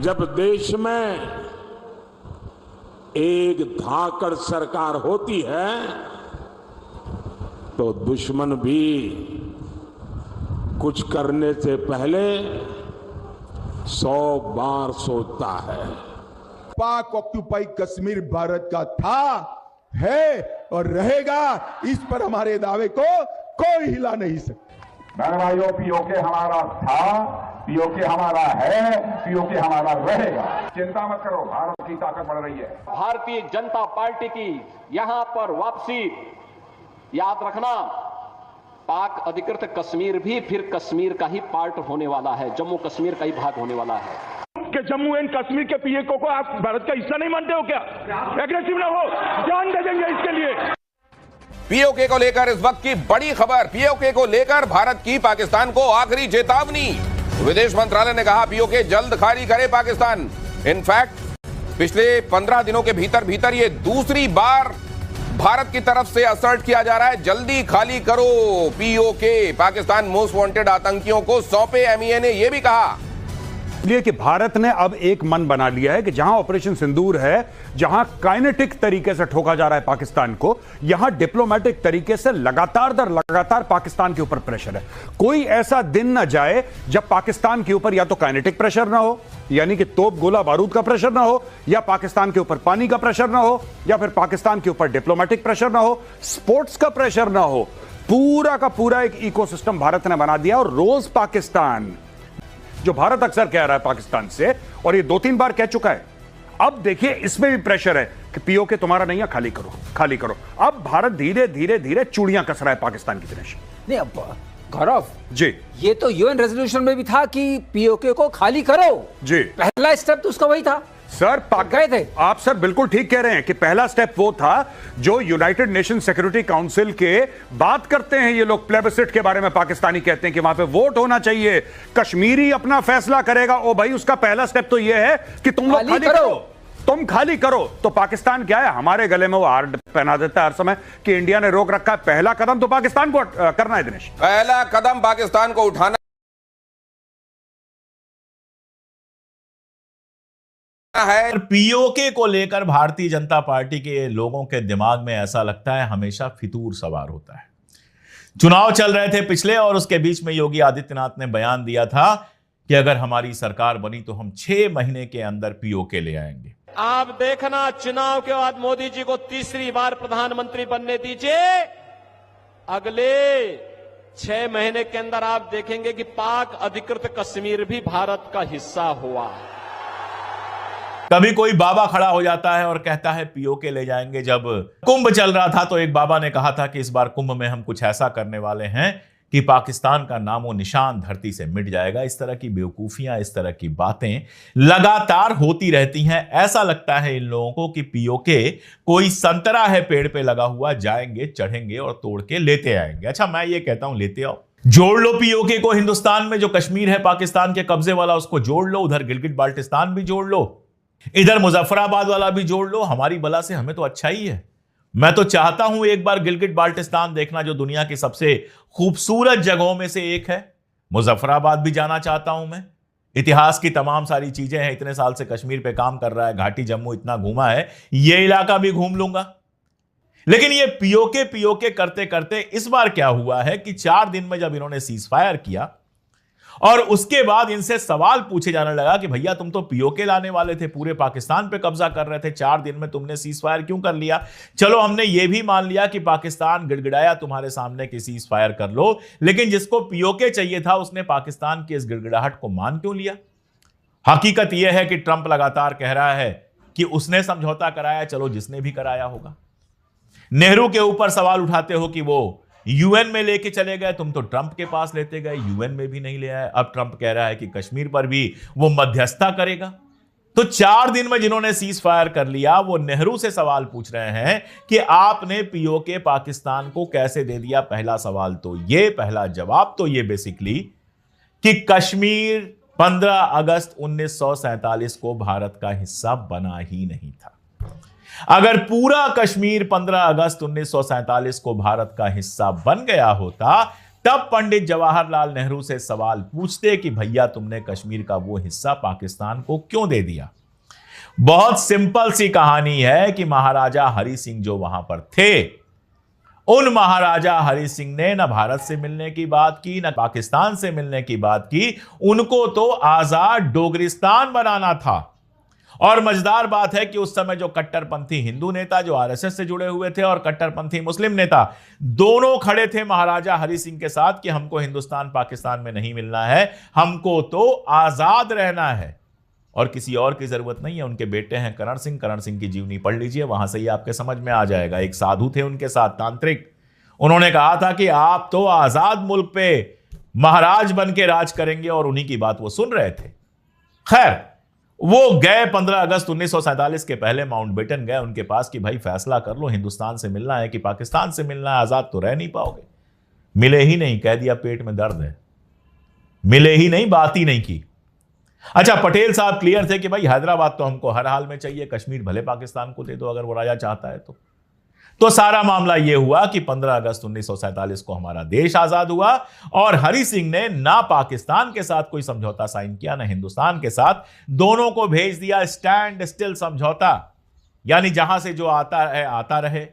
जब देश में एक धाकड़ सरकार होती है तो दुश्मन भी कुछ करने से पहले 100 बार सोचता है। पाक ऑक्यूपाई कश्मीर भारत का था, है और रहेगा। इस पर हमारे दावे को कोई हिला नहीं सकता। बहन भाइयों, पीओके हमारा था, पीओके हमारा है, पीओके हमारा रहेगा। चिंता मत करो, भारत की ताकत बढ़ रही है। भारतीय जनता पार्टी की यहां पर वापसी, याद रखना, पाक अधिकृत कश्मीर भी फिर कश्मीर का ही पार्ट होने वाला है, जम्मू कश्मीर का ही भाग होने वाला है। कि जम्मू एंड कश्मीर के पीओके को आप भारत का हिस्सा नहीं मानते हो क्या? एग्रेसिव ना हो, जान दे देंगे इसके लिए। पीओके को लेकर इस वक्त की बड़ी खबर, पीओके को लेकर भारत की पाकिस्तान को आखिरी चेतावनी। विदेश मंत्रालय ने कहा पीओके जल्द खाली करे पाकिस्तान। इनफैक्ट पिछले 15 दिनों के भीतर ये दूसरी बार भारत की तरफ से असर्ट किया जा रहा है, जल्दी खाली करो पीओके। पाकिस्तान मोस्ट वांटेड आतंकियों को सौंपे, एमईए ने यह भी कहा। इसलिए कि भारत ने अब एक मन बना लिया है कि जहां ऑपरेशन सिंदूर है, जहां काइनेटिक तरीके से ठोका जा रहा है पाकिस्तान को, यहां डिप्लोमेटिक तरीके से लगातार दर लगातार पाकिस्तान के ऊपर प्रेशर है। कोई ऐसा दिन ना जाए जब पाकिस्तान के ऊपर या तो काइनेटिक प्रेशर ना हो, यानी कि तोप गोला बारूद का प्रेशर ना हो, या पाकिस्तान के ऊपर पानी का प्रेशर ना हो, या फिर पाकिस्तान के ऊपर डिप्लोमेटिक प्रेशर ना हो, स्पोर्ट्स का प्रेशर ना हो। पूरा का पूरा एक इकोसिस्टम भारत ने बना दिया। और रोज पाकिस्तान, जो भारत अक्सर कह रहा है पाकिस्तान से, और ये 2-3 बार कह चुका है, अब देखिए इसमें भी प्रेशर है कि पीओके तुम्हारा नहीं है, खाली करो, खाली करो। अब भारत धीरे धीरे धीरे चूड़ियां कस रहा है पाकिस्तान की दिनेश। नहीं, अब गौरव जी, ये तो यूएन रेजोल्यूशन में भी था कि पीओके को खाली करो जी। पहला स्टेप तो उसका वही था सर। गए थे आप सर, बिल्कुल ठीक कह रहे हैं कि पहला स्टेप वो था जो यूनाइटेड नेशन सिक्योरिटी काउंसिल के बात करते हैं ये लोग, प्लेबिसिट के बारे में पाकिस्तानी कहते हैं कि वहां पे वोट होना चाहिए, कश्मीरी अपना फैसला करेगा। ओ भाई, उसका पहला स्टेप तो ये है कि तुम लोग खाली करो, तुम खाली करो। तो पाकिस्तान क्या है, हमारे गले में वो हार पहना देता है हर समय कि इंडिया ने रोक रखा है। पहला कदम तो पाकिस्तान को करना है दिनेश, पहला कदम पाकिस्तान को उठाना है। पीओके को लेकर भारतीय जनता पार्टी के लोगों के दिमाग में ऐसा लगता है हमेशा फितूर सवार होता है। चुनाव चल रहे थे पिछले, और उसके बीच में योगी आदित्यनाथ ने बयान दिया था कि अगर हमारी सरकार बनी तो हम 6 महीने के अंदर पीओके ले आएंगे। आप देखना, चुनाव के बाद मोदी जी को तीसरी बार प्रधानमंत्री बनने दीजिए, अगले 6 महीने के अंदर आप देखेंगे कि पाक अधिकृत कश्मीर भी भारत का हिस्सा हुआ। कभी कोई बाबा खड़ा हो जाता है और कहता है पीओके ले जाएंगे। जब कुंभ चल रहा था तो एक बाबा ने कहा था कि इस बार कुंभ में हम कुछ ऐसा करने वाले हैं कि पाकिस्तान का नामो निशान धरती से मिट जाएगा। इस तरह की बेवकूफियां, इस तरह की बातें लगातार होती रहती हैं। ऐसा लगता है इन लोगों को कि पीओके कोई संतरा है पेड़ पे लगा हुआ, जाएंगे, चढ़ेंगे और तोड़ के लेते आएंगे। अच्छा, मैं ये कहता हूं लेते आओ, जोड़ लो पीओके को हिंदुस्तान में। जो कश्मीर है पाकिस्तान के कब्जे वाला, उसको जोड़ लो, उधर गिलगिट बाल्टिस्तान भी जोड़ लो, इधर मुजफ्फराबाद वाला भी जोड़ लो। हमारी बला से हमें तो अच्छा ही है। मैं तो चाहता हूं एक बार गिलगिट बाल्टिस्तान देखना, जो दुनिया की सबसे खूबसूरत जगहों में से एक है। मुजफ्फराबाद भी जाना चाहता हूं मैं। इतिहास की तमाम सारी चीजें हैं, इतने साल से कश्मीर पे काम कर रहा है, घाटी जम्मू इतना घूमा है, ये इलाका भी घूम लूंगा। लेकिन ये पीओके करते करते इस बार क्या हुआ है कि 4 दिन में जब इन्होंने सीज फायर किया और उसके बाद इनसे सवाल पूछे जाने लगा कि भैया तुम तो पीओके लाने वाले थे, पूरे पाकिस्तान पे कब्जा कर रहे थे, 4 दिन में तुमने सीज फायर क्यों कर लिया? चलो, हमने ये भी मान लिया कि पाकिस्तान गिड़गिड़ाया तुम्हारे सामने कि सीज फायर कर लो, लेकिन जिसको पीओके चाहिए था उसने पाकिस्तान की इस गिड़गिड़ाहट को मान क्यों लिया? हकीकत यह है कि ट्रंप लगातार कह रहा है कि उसने समझौता कराया। चलो, जिसने भी कराया होगा। नेहरू के ऊपर सवाल उठाते हो कि वो यूएन में लेके चले गए, तुम तो ट्रंप के पास लेते गए, यूएन में भी नहीं ले आए। अब ट्रंप कह रहा है कि कश्मीर पर भी वो मध्यस्थता करेगा। तो 4 दिन में जिन्होंने सीज फायर कर लिया, वो नेहरू से सवाल पूछ रहे हैं कि आपने पीओके पाकिस्तान को कैसे दे दिया। पहला सवाल तो ये, पहला जवाब तो ये बेसिकली कि कश्मीर 15 अगस्त 1947 को भारत का हिस्सा बना ही नहीं था। अगर पूरा कश्मीर 15 अगस्त 1947 को भारत का हिस्सा बन गया होता तब पंडित जवाहरलाल नेहरू से सवाल पूछते कि भैया तुमने कश्मीर का वो हिस्सा पाकिस्तान को क्यों दे दिया। बहुत सिंपल सी कहानी है कि महाराजा हरि सिंह जो वहां पर थे, उन महाराजा हरि सिंह ने न भारत से मिलने की बात की, न पाकिस्तान से मिलने की बात की। उनको तो आजाद डोगरिस्तान बनाना था। और मजेदार बात है कि उस समय जो कट्टरपंथी हिंदू नेता जो आरएसएस से जुड़े हुए थे और कट्टरपंथी मुस्लिम नेता दोनों खड़े थे महाराजा हरि सिंह के साथ कि हमको हिंदुस्तान पाकिस्तान में नहीं मिलना है, हमको तो आजाद रहना है और किसी और की जरूरत नहीं है। उनके बेटे हैं करण सिंह की जीवनी पढ़ लीजिए, वहां से ही आपके समझ में आ जाएगा। एक साधु थे उनके साथ, तांत्रिक, उन्होंने कहा था कि आप तो आजाद मुल्क पे महाराज बन के राज करेंगे और उन्हीं की बात वो सुन रहे थे। खैर, वो गए 15 अगस्त 1947 के पहले माउंटबेटन गए उनके पास कि भाई फैसला कर लो, हिंदुस्तान से मिलना है कि पाकिस्तान से मिलना है, आजाद तो रह नहीं पाओगे। मिले ही नहीं, कह दिया पेट में दर्द है। मिले ही नहीं, बात ही नहीं की। अच्छा, पटेल साहब क्लियर थे कि भाई हैदराबाद तो हमको हर हाल में चाहिए, कश्मीर भले पाकिस्तान को दे दो अगर वो राजा चाहता है तो सारा मामला यह हुआ कि 15 अगस्त 1947 को हमारा देश आजाद हुआ और हरि सिंह ने ना पाकिस्तान के साथ कोई समझौता साइन किया ना हिंदुस्तान के साथ, दोनों को भेज दिया स्टैंड स्टिल समझौता, यानी जहां से जो आता है आता रहे।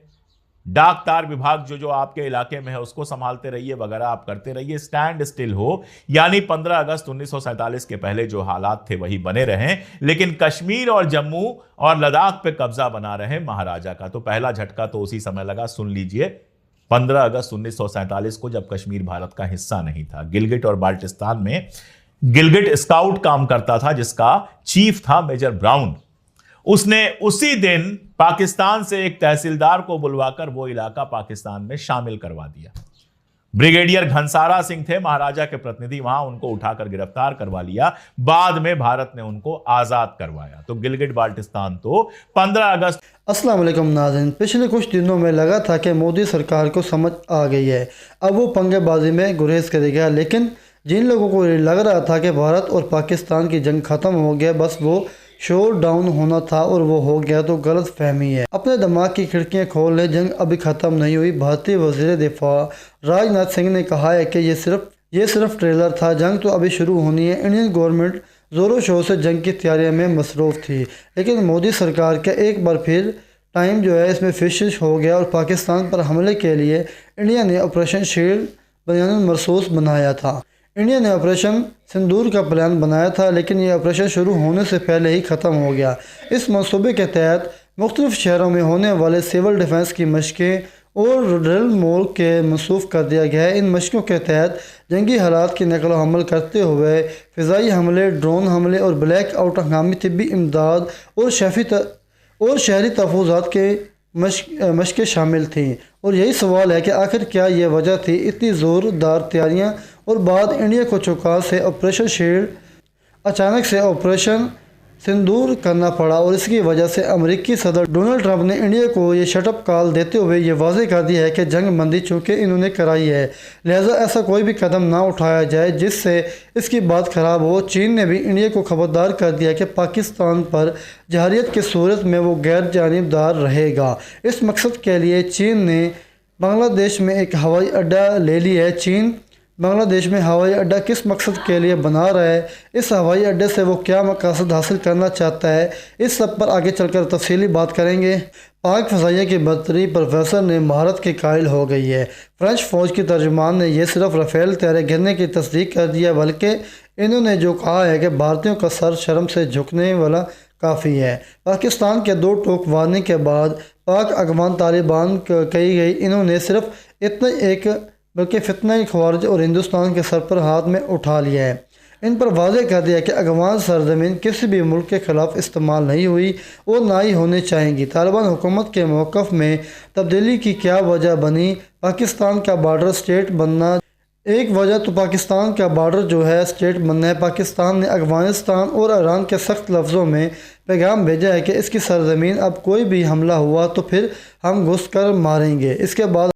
डाक तार विभाग जो आपके इलाके में है उसको संभालते रहिए वगैरह आप करते रहिए, स्टैंड स्टिल हो, यानी 15 अगस्त 1947 के पहले जो हालात थे वही बने रहें, लेकिन कश्मीर और जम्मू और लद्दाख पे कब्जा बना रहे महाराजा का। तो पहला झटका तो उसी समय लगा, सुन लीजिए, 15 अगस्त 1947 को, जब कश्मीर भारत का हिस्सा नहीं था। गिलगिट और बाल्टिस्तान में गिलगिट स्काउट काम करता था जिसका चीफ था मेजर ब्राउन। उसने उसी दिन पाकिस्तान से एक तहसीलदार को बुलवाकर वो इलाका पाकिस्तान में शामिल करवा दिया। ब्रिगेडियर घनसारा सिंह थे महाराजा के प्रतिनिधि वहां, उनको उठाकर गिरफ्तार करवा लिया। बाद में भारत ने उनको आजाद करवाया। तो गिलगिट बाल्टिस्तान तो 15 अगस्त। अस्सलाम वालेकुम नाज़रीन, पिछले कुछ दिनों में लगा था कि मोदी सरकार को समझ आ गई है, अब वो पंगेबाजी में गुरेज करेगा। लेकिन जिन लोगों को लग रहा था कि भारत और पाकिस्तान की जंग खत्म हो गया, बस वो शोर डाउन होना था और वो हो गया, तो गलत फहमी है। अपने दिमाग की खिड़कियां खोल लें, जंग अभी ख़त्म नहीं हुई। भारतीय वज़ीर दिफा राजनाथ सिंह ने कहा है कि ये सिर्फ ट्रेलर था, जंग तो अभी शुरू होनी है। इंडियन गवर्नमेंट ज़ोरों शोर से जंग की तैयारियों में मसरूफ़ थी, लेकिन मोदी सरकार का एक बार फिर टाइम जो है इसमें फिश हो गया और पाकिस्तान पर हमले के लिए इंडिया ने ऑपरेशन शील्ड बयान मरसूस बनाया था। इंडिया ने ऑपरेशन सिंदूर का प्लान बनाया था, लेकिन ये ऑपरेशन शुरू होने से पहले ही ख़त्म हो गया। इस मंसूबे के तहत मुख्तलिफ शहरों में होने वाले सिविल डिफेंस की मशक़ें और ड्रिल मोल के मनसूख कर दिया गया है। इन मशक़ों के तहत जंगी हालात की नकल हमल करते हुए फ़िज़ाई हमले, ड्रोन हमले और ब्लैक आउट, हंगामी तिब्बी इमदाद और शहरी तहफ़्फ़ुज़ात के मशक़ें शामिल थीं। और यही सवाल है कि आखिर क्या ये वजह थी इतनी ज़ोरदार तैयारियां और बाद इंडिया को चौंका से ऑपरेशन शील्ड अचानक से ऑपरेशन सिंदूर करना पड़ा। और इसकी वजह से अमेरिकी सदर डोनाल्ड ट्रंप ने इंडिया को ये शटअप कॉल देते हुए ये वाज़ेह कर दिया है कि जंग बंदी चूँकि इन्होंने कराई है, लिहाजा ऐसा कोई भी कदम ना उठाया जाए जिससे इसकी बात ख़राब हो। चीन ने भी इंडिया को खबरदार कर दिया कि पाकिस्तान पर जहरियत की सूरत में वो गैर जानिबदार रहेगा। इस मकसद के लिए चीन ने बांग्लादेश में एक हवाई अड्डा ले लिया है। चीन बांग्लादेश में हवाई अड्डा किस मकसद के लिए बना रहा है, इस हवाई अड्डे से वो क्या मकसद हासिल करना चाहता है, इस सब पर आगे चलकर तफसीली बात करेंगे। पाक फ़ज़ाइया की बर्तरी प्रोफेसर ने महारत के कायल हो गई है। फ्रेंच फ़ौज की तर्जुमान ने यह सिर्फ राफेल तैयारे गिरने की तस्दीक कर दिया, बल्कि इन्होंने जो कहा है कि भारतीयों का सर शर्म से झुकने वाला काफ़ी है। पाकिस्तान के 2 टोक वार्निंग के बाद पाक अगवान तालिबान कही गई, इन्होंने सिर्फ इतना एक बल्कि फितना ख़वारिज और हिंदुस्तान के सर पर हाथ में उठा लिया है। इन पर वाज़ेह कर दिया कि अगवान सरजमीन किसी भी मुल्क के ख़िलाफ़ इस्तेमाल नहीं हुई और ना ही होने चाहेंगी। तालिबान हुकूमत के मौक़िफ़ में तब्दीली की क्या वजह बनी? पाकिस्तान का बॉर्डर स्टेट बनना एक वजह, तो पाकिस्तान का बॉर्डर जो है स्टेट बनना है। पाकिस्तान ने अफ़गानिस्तान और ईरान के सख्त लफ्ज़ों में पैगाम भेजा है कि इसकी सरजमीन अब कोई भी हमला हुआ तो फिर हम घुस कर मारेंगे। इसके बाद